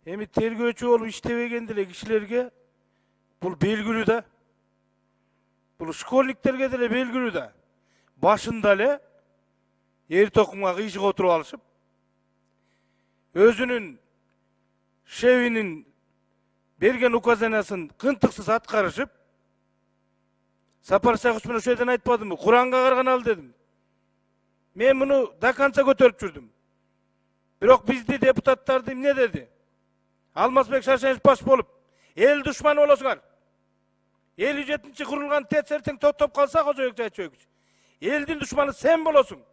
Эми тергөөчү болуп иштебеген деле кишилерге бул белгилүү да. Бул школьниктерге деле белгилүү да. Башында эле эр токумга кыйшык отуруп алышып, өзүнүн шефинин берген указаниясын кынтыксыз аткарышып, Сапар Сакыч менен ошол жерден айтпадымбы? Куранга карган дедим. Мен муну до конца көтөрүп жүрдүм. Бирок бизди депутаттарды эмне деди? Алмазбек Шаршенович баш болуп, эл душманы болосуңар. 57-нчи курулган ТЭЦ эртең токтоп калса, Кожоюк Жайчиевич, элдин душманы сен болосуң.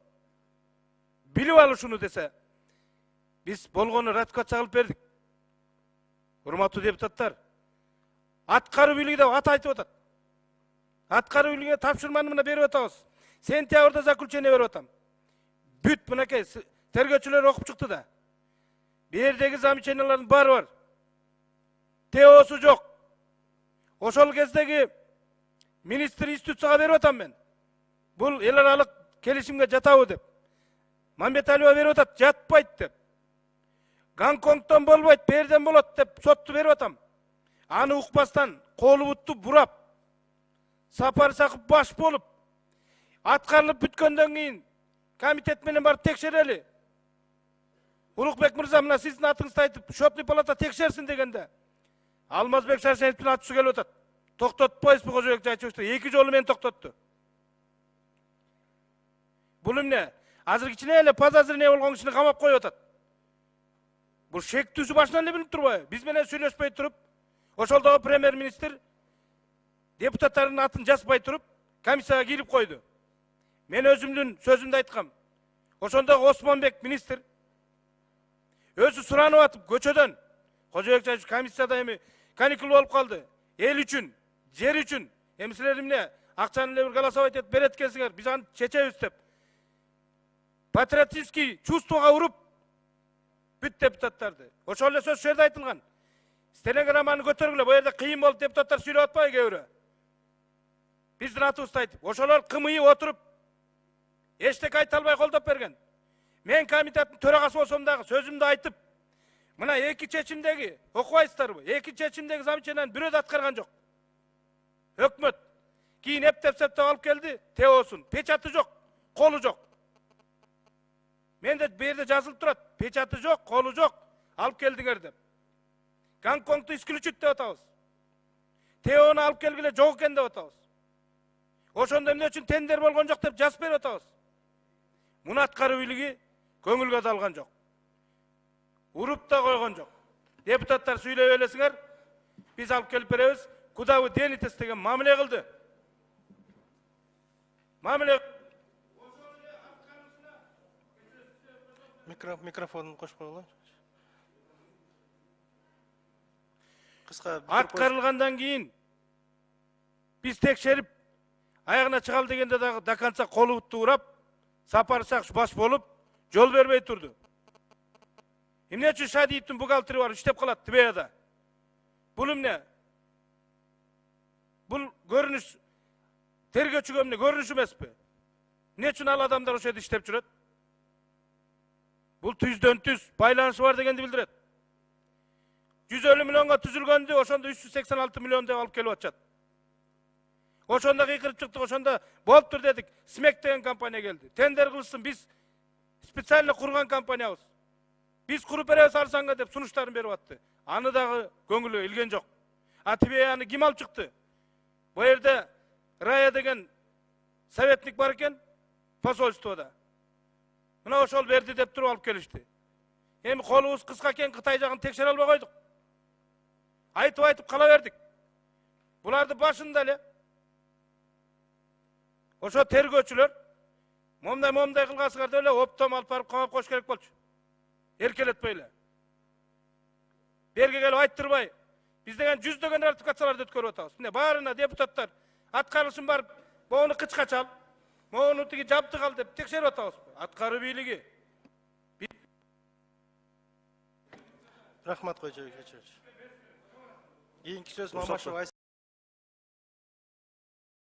Билип ал ушуну десе, биз болгону ратификация кылып бердик. Урматтуу депутаттар, аткаруу бийлиги деп ат айтып атат. Аткаруу бийлигине тапшырманы мына берип атабыз. Сентябрда заключение берип атам. Бүт мынакей тергөөчүлөр окуп чыкты да. Бердеги замечаниялардын баары бар. ТОсу жок. Ошол кездеги министр институцияга берип атам мен. Бул эл аралык келишимге жатабы деп. Мамбеталиева берип атат, жатпайт деп. Гонконгтон болбойт, берден болот деп сотту берип атам. Аны укпастан колу бутту бурап, Сапар Сакыч баш болуп, аткарылып бүткөндөн кийин комитет менен барып текшерели. Улукбек мырза, мына сиздин атыңызды айтып, счетный палата текшерсин дегенде, Алмазбек Шаршеновдун аты келип атат. Токтотпойсузбу Кожоюк Жайчиевичти? 2 жолу мен токтотту. Бул эмне? Азыр кичине эле подозрение болгон кишини камап коюп атат. Бул шектүүсү башынан эле билип турбайбы? Биз менен сүйлөшпөй туруп, ошолдогу премьер-министр депутаттардын атын жазбай туруп, комиссияга кирип койду. Мен өзүмдүн сөзүмдү айткам. Ошондогу Осмонбек министр өзү суранып атып көчөдөн, Кожоюк Жайчиевич комиссияда эми каникул болуп калды. Эл үчүн, жер үчүн, эми силер эмне акчаны эле бир голосовать этип берет экенсиңер, биз аны чечебиз деп. Патриотический чувствога уруп бүт депутаттарды. Ошол эле сөз жерде айтылган. Стенограмманы көтөргүлө, бу жерде кыйын болуп депутаттар сүйлөп атпайбы кээ бирөө? Биздин атыбызды айтып, ошолор кымыйып отуруп, эчтеке айта албай колдоп берген. Мен комитеттин төрагасы болсом дагы сөзүмдү айтып, мына 2 чечимдеги, окубайсыздарбы? 2 чечимдеги замечанияны бирөө да аткарган жок. Өкмөт кийин эптеп алып келди, ТОсун. Печаты жок, колу жок. Менде берде жазылып турат, печаты жок, колу жок, алып келдиңер деп. Гонконгду исключить деп атабыз. ТОну алып келгиле жок экен деп атабыз. Ошондо эмне үчүн тендер болгон жок деп жазып берип атабыз. Муну аткаруу бийлиги көңүлгө да алган жок. Уруп да койгон жок. Депутаттар сүйлөй элесиңер, биз алып келип беребиз. Куда вы денетесь деген мамиле кылды. Мамиле Микрофонун кошуп койгула. Кыска аткарылгандан кийин биз текшерип аягына чыгалы дегенде дагы до конца колу бутту урап, Сапар Сакыч баш болуп, жол бербей турду. Эмне үчүн Шадиевдин бухгалтери бар, иштеп калат ТБАда? Бул эмне? Бул көрүнүш тергөөчүгө эмне көрүнүш эмеспи? Эмне үчүн ал адамдар ошол жерде иштеп жүрөт? Бул түздөн түз байланышы бар дегенди билдирет. 150 миллионга түзүлгөндү, ошондо 386 миллион деп алып келип атышат. Ошондо кыйкырып чыктык, ошондо болуптур дедик. СМЕК деген компания келди. Тендер кылышсын, биз специально курган компаниябыз. Биз куруп беребиз арзанга деп сунуштарын берип атты. Аны дагы көңүлгө илген жок. ТБАны ким алып чыкты? Бу жерде Рая деген советник бар экен, посольствода. Мына ошол берди деп туруп алып келишти. Эми колубуз кыска экен, Кытай жагын текшере албай койдук. Айтып кала бердик. Буларды башында эле ошо тергөөчүлөр момдай кылгасыңар деп эле оптом алып барып камап коюш керек болчу. Эркелетпей эле. Берге келип айттырбай, биз деген жүздөгөн ратификацияларды өткөрүп атабыз. Мына баарына депутаттар аткарылышын барып, моуну кычка чал, моуну тиги жабдык ал деп текшерип атабыз. Аткаруу бийлиги. Рахмат Кожоюк Жайчиевич. Кийинки сөз Мамашева